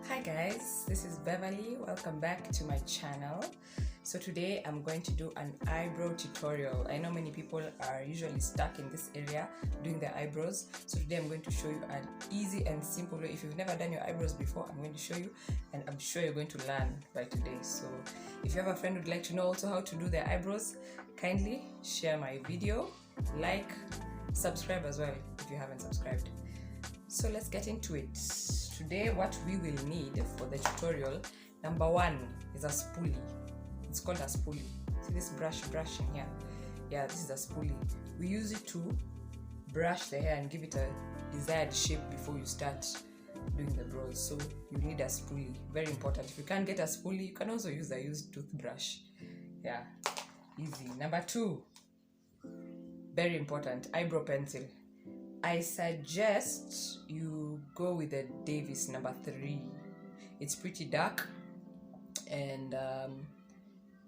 Hi guys, this is Beverly. Welcome back to my channel. So today I'm going to do an eyebrow tutorial. I know many people are usually stuck in this area doing their eyebrows. So today I'm going to show you an easy and simple way. If you've never done your eyebrows before, I'm going to show you, and I'm sure you're going to learn by today. So if you have a friend who'd like to know also how to do their eyebrows, kindly share my video, like, subscribe as well if you haven't subscribed. So let's get into it. Today what we will need for the tutorial, number one is a spoolie. It's called a spoolie. See this brush in here? Yeah, this is a spoolie. We use it to brush the hair and give it a desired shape before you start doing the brows. So you need a spoolie, very important. If you can't get a spoolie, you can also use a used toothbrush. Yeah, easy. Number two, very important, eyebrow pencil. I suggest you go with the Davis number 3. It's pretty dark and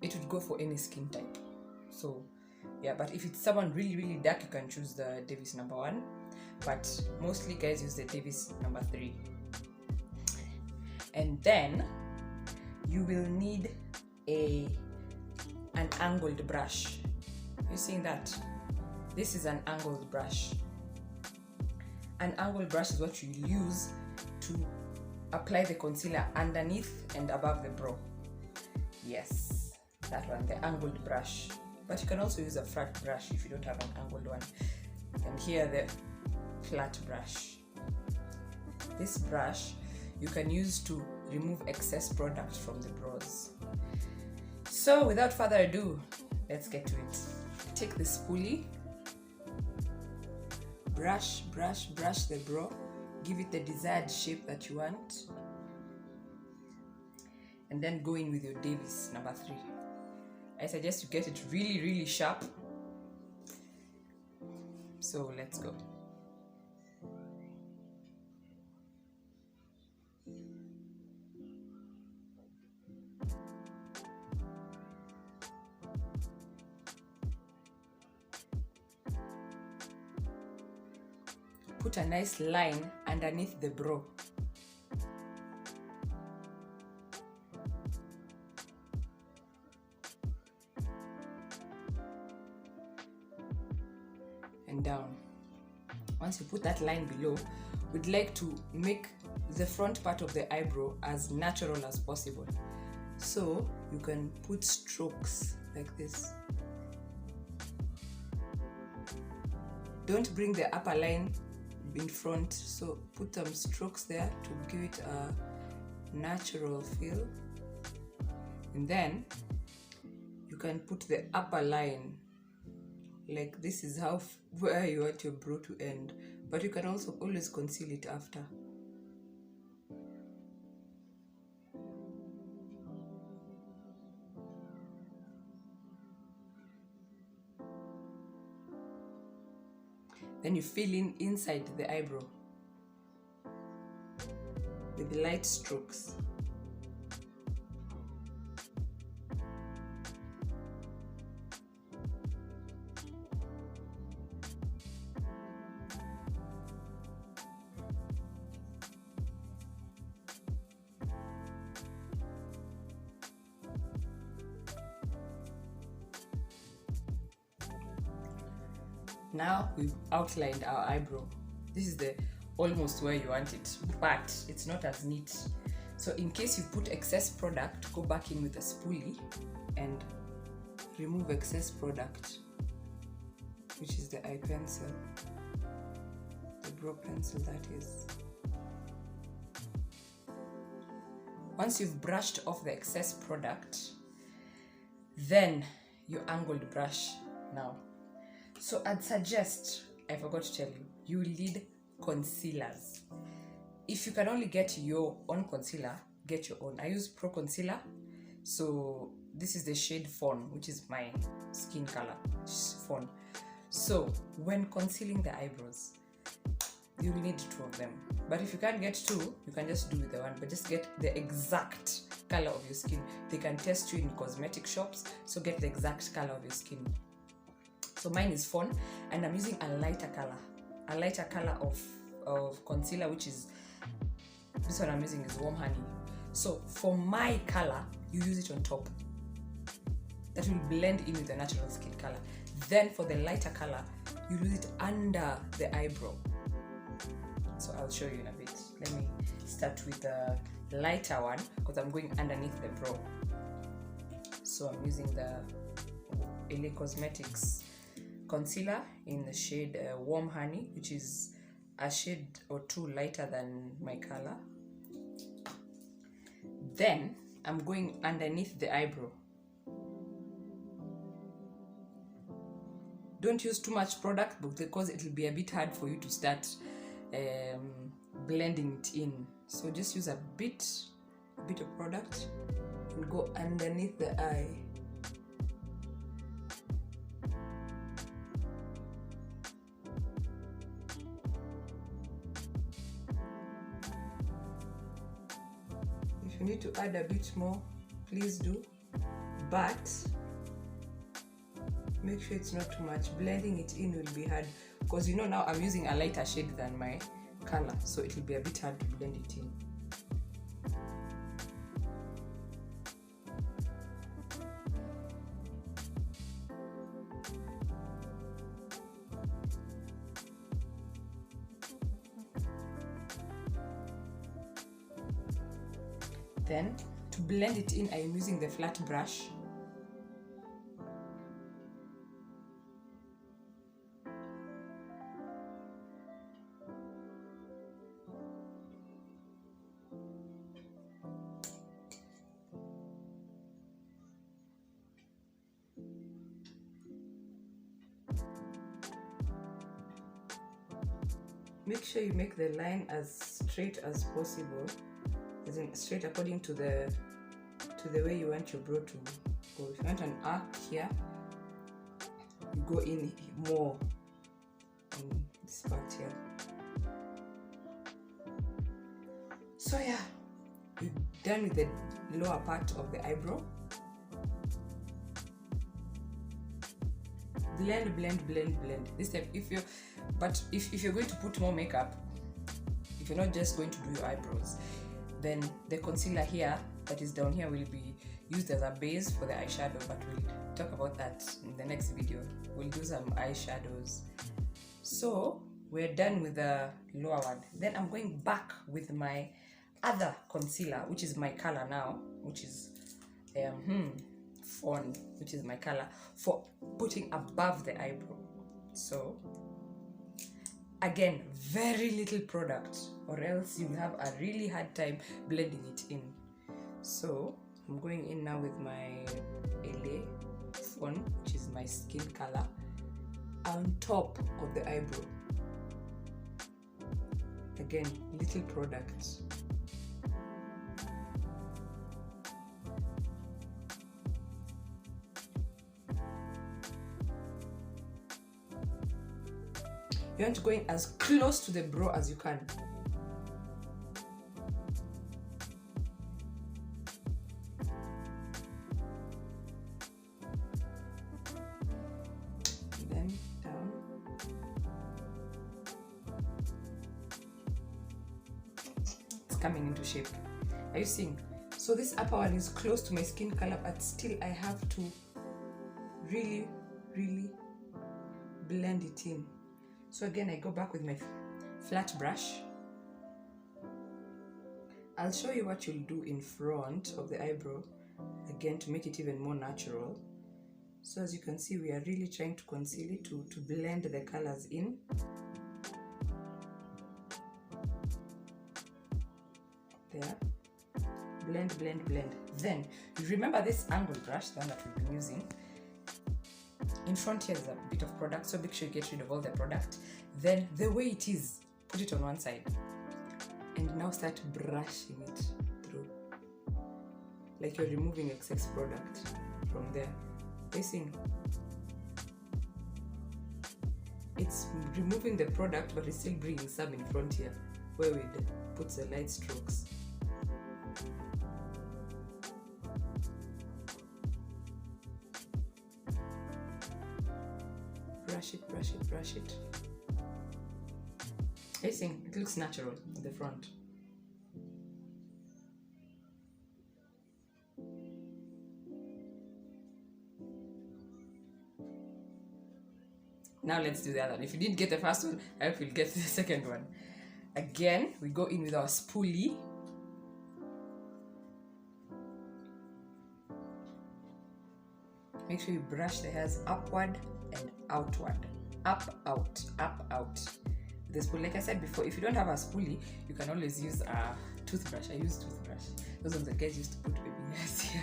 it would go for any skin type. So yeah, but if it's someone really dark, you can choose the Davis number 1, but mostly guys use the Davis number 3. And then you will need an angled brush. You seeing that? This is an angled brush. An angled brush is what you use to apply the concealer underneath and above the brow. Yes, that one, the angled brush. But you can also use a flat brush if you don't have an angled one. And here the flat brush. This brush you can use to remove excess product from the brows. So without further ado, let's get to it. Take the spoolie, brush the brow, give it the desired shape that you want, and then go in with your Davis number 3. I suggest you get it really sharp. So let's go. Put a nice line underneath the brow. And down. Once you put that line below, we'd like to make the front part of the eyebrow as natural as possible. So you can put strokes like this. Don't bring the upper line in front, so put some strokes there to give it a natural feel. And then you can put the upper line like this is where you want your brow to end, but you can also always conceal it after. Then you fill in inside the eyebrow with light strokes. Now we've outlined our eyebrow. This is the almost where you want it, but it's not as neat. So in case you put excess product, go back in with a spoolie and remove excess product, which is the eye pencil, the brow pencil that is. Once you've brushed off the excess product, then your angled brush now. So I'd suggest, I forgot to tell you, you will need concealers. If you can only get your own concealer, get your own. I use Pro Concealer. So this is the shade Fawn, which is my skin color, Fawn. So when concealing the eyebrows, you will need 2 of them. But if you can't get 2, you can just do with the one, but just get the exact color of your skin. They can test you in cosmetic shops, so get the exact color of your skin. So mine is Fawn, and I'm using a lighter color of concealer, which is This one I'm using is Warm Honey. So for my color, you use it on top. That will blend in with the natural skin color. Then for the lighter color, you use it under the eyebrow. So I'll show you in a bit. Let me start with the lighter one because I'm going underneath the brow. So I'm using the LA Cosmetics concealer in the shade Warm Honey, which is a shade or two lighter than my color. Then I'm going underneath the eyebrow. Don't use too much product because it will be a bit hard for you to start blending it in. So just use a bit of product and go underneath the eye. If you need to add a bit more, please do, but make sure it's not too much. Blending it in will be hard because you know now I'm using a lighter shade than my color, so it will be a bit hard to blend it in. Then to blend it in, I am using the flat brush. Make sure you make the line as straight as possible, as in straight according to the way you want your brow to go. If you want an arc here, you go in more on this part here. So yeah, you're done with the lower part of the eyebrow. Blend, blend, blend, blend. This time, if you're going to put more makeup, if you're not just going to do your eyebrows, then the concealer here that is down here will be used as a base for the eyeshadow, but we'll talk about that in the next video. We'll do some eyeshadows. So we're done with the lower one. Then I'm going back with my other concealer, which is my color now, which is fawn, which is my color, for putting above the eyebrow. So again, very little product, or else you'll have a really hard time blending it in. So I'm going in now with my LA fawn, which is my skin color, on top of the eyebrow. Again, little product. You want to go in as close to the brow as you can. Then down. It's coming into shape. Are you seeing? So this upper one is close to my skin color, but still I have to really blend it in. So again, I go back with my flat brush. I'll show you what you'll do in front of the eyebrow, again, to make it even more natural. So as you can see, we are really trying to conceal it, to blend the colors in. There. Blend, blend, blend. Then, you remember this angle brush, the one that we've been using. In front here is a bit of product, so make sure you get rid of all the product. Then the way it is, put it on one side and now start brushing it through, like you're removing excess product from there. Facing, it's removing the product, but it's still bringing some in front here where we put the light strokes. Brush it, brush it, brush it. Facing, it looks natural at the front. Now let's do the other one. If you didn't get the first one, I hope you'll get the second one. Again, we go in with our spoolie. Make sure you brush the hairs upward and outward. Up, out, up, out. The spoolie, like I said before, if you don't have a spoolie, you can always use a toothbrush. I use toothbrush. Those ones the guys used to put baby hairs here.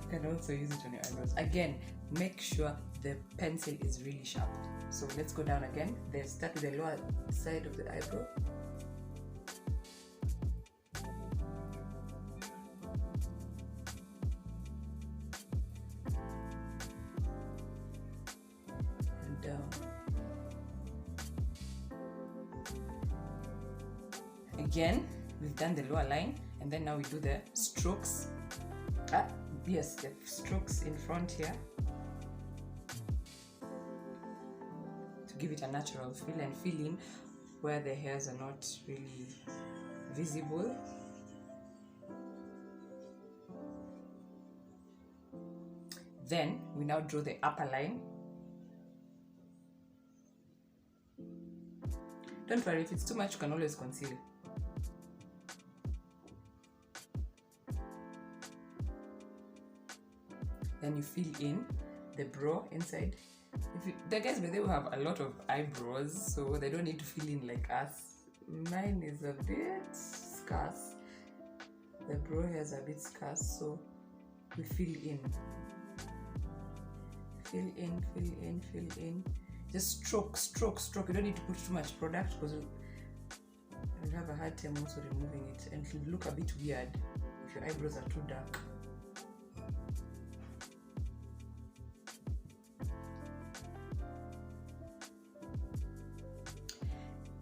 You can also use it on your eyebrows. Again, make sure the pencil is really sharp. So let's go down again. Then start with the lower side of the eyebrow. And down. Again, we've done the lower line, and then now we do the strokes. Yes, the strokes in front here to give it a natural feel and fill in where the hairs are not really visible. Then we now draw the upper line. Don't worry, if it's too much, you can always conceal. Then you fill in the brow inside. The guys, but they will have a lot of eyebrows, so they don't need to fill in like us. Mine is a bit scarce. The brow hair is a bit scarce, so we fill in. Fill in, fill in, fill in. Just stroke, stroke, stroke. You don't need to put too much product because you'll have a hard time also removing it, and it will look a bit weird if your eyebrows are too dark.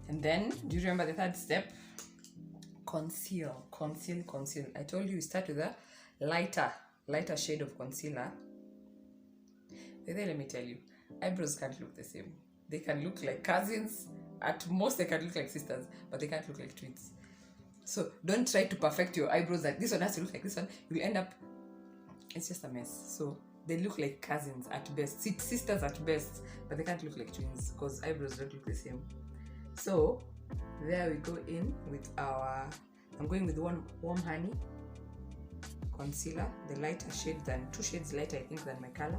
And then, do you remember the third step? Conceal, conceal, conceal. I told you start with a lighter shade of concealer. But then let me tell you, eyebrows can't look the same. They can look like cousins. At most, they can look like sisters, but they can't look like twins. So don't try to perfect your eyebrows like this one has to look like this one. You'll end up, it's just a mess. So they look like cousins at best, sisters at best, but they can't look like twins because eyebrows don't look the same. So there we go in with our, I'm going with one warm honey concealer, the lighter shade than 2 shades lighter I think than my color.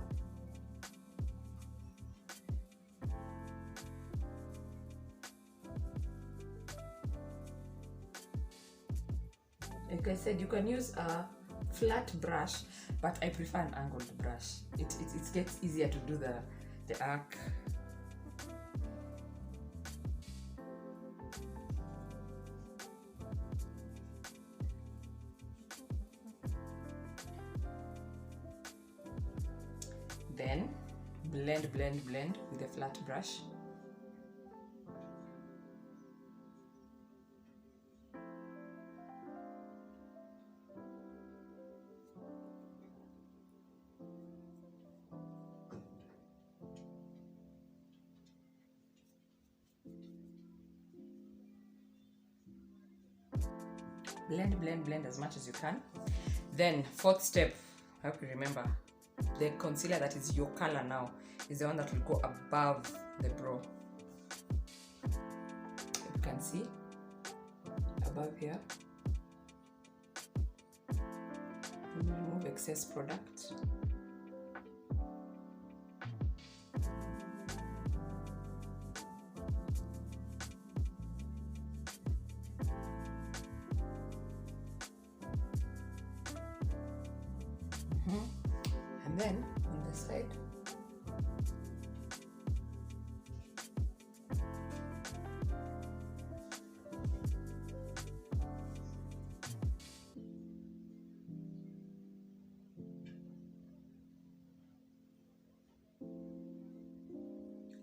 Like I said, you can use a flat brush, but I prefer an angled brush. It gets easier to do the arc. Then blend, blend, blend with a flat brush. Blend, blend, blend as much as you can. Then 4th step, I hope you remember, the concealer that is your color now is the one that will go above the brow. You can see above here. Remove excess product. And then on the side,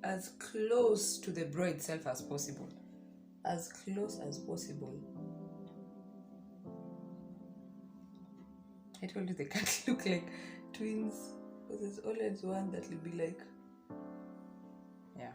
as close to the brow itself as possible. As close as possible. I told you they can't look like twins because there's always one that will be like, yeah.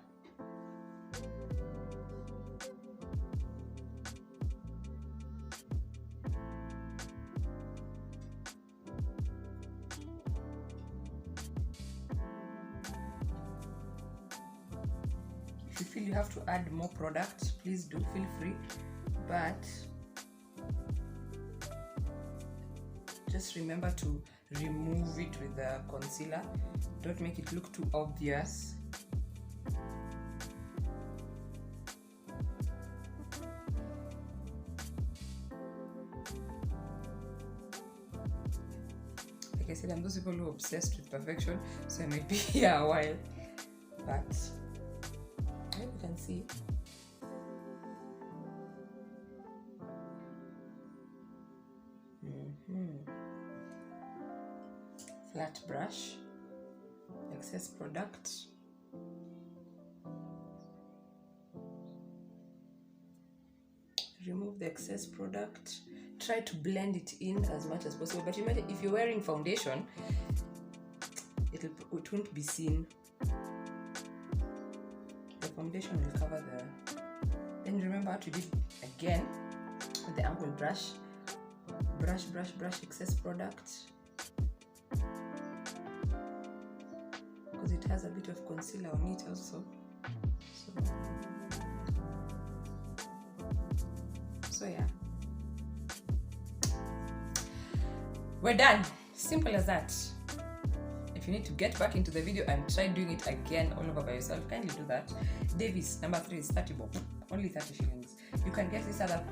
you feel you have to add more product, please do, feel free, but just remember to remove it with the concealer. Don't make it look too obvious. Like I said, I'm those people who are obsessed with perfection, so I might be here a while, but I hope you can see. Flat brush, excess product. Remove the excess product. Try to blend it in as much as possible. But if you're wearing foundation, it won't be seen. The foundation will cover the. Then remember to do it again with the angled brush. Brush excess product. Because it has a bit of concealer on it also. So yeah, we're done. Simple as that. If you need to get back into the video and try doing it again all over by yourself, kindly do that. Davis number 3 is 30 bob, only 30 shillings. You can get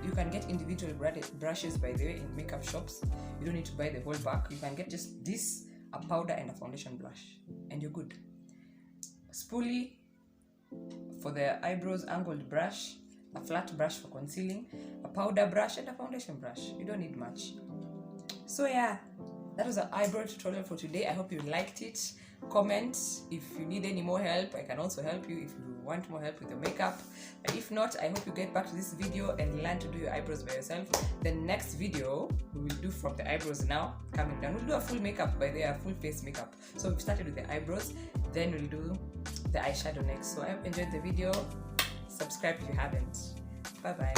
you can get individual brushes, by the way, in makeup shops. You don't need to buy the whole pack. You can get just this, a powder and a foundation brush, and you're good. Spoolie for the eyebrows, angled brush, a flat brush for concealing, a powder brush and a foundation brush. You don't need much. So yeah, that was an eyebrow tutorial for today. I hope you liked it. Comment if you need any more help. I can also help you if you want more help with your makeup. But if not, I hope you get back to this video and learn to do your eyebrows by yourself. The next video we will do from the eyebrows now coming down. We'll do a full makeup, by the way, a full face makeup. So we've started with the eyebrows, then we'll do the eyeshadow next. So I hope you enjoyed the video. Subscribe if you haven't. Bye bye.